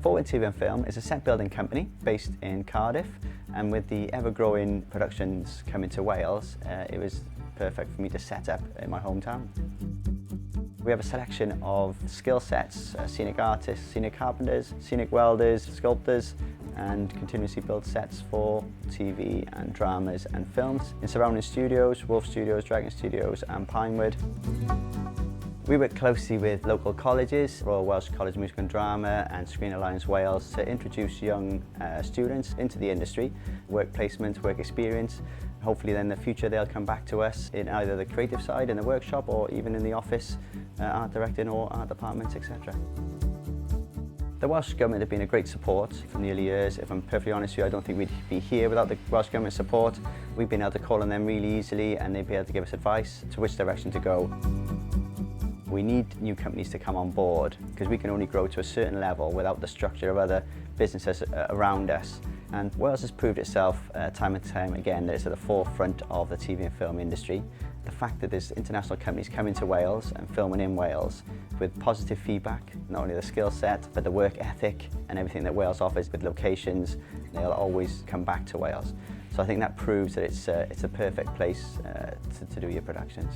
Forward TV and Film is a set building company based in Cardiff, and with the ever-growing productions coming to Wales, it was perfect for me to set up in my hometown. We have a selection of skill sets, scenic artists, scenic carpenters, scenic welders, sculptors, and continuously build sets for TV and dramas and films in surrounding studios, Wolf Studios, Dragon Studios and Pinewood. We work closely with local colleges, Royal Welsh College of Music and Drama and Screen Alliance Wales, to introduce young students into the industry, work placement, work experience. Hopefully then in the future they'll come back to us in either the creative side, in the workshop, or even in the office, art directing or art departments, etc. The Welsh Government have been a great support from the early years. If I'm perfectly honest with you, I don't think we'd be here without the Welsh Government support. We've been able to call on them really easily and they'd be able to give us advice to which direction to go. We need new companies to come on board because we can only grow to a certain level without the structure of other businesses around us. And Wales has proved itself time and time again that it's at the forefront of the TV and film industry. The fact that there's international companies coming to Wales and filming in Wales with positive feedback, not only the skill set, but the work ethic and everything that Wales offers with locations, they'll always come back to Wales. So I think that proves that it's a perfect place to do your productions.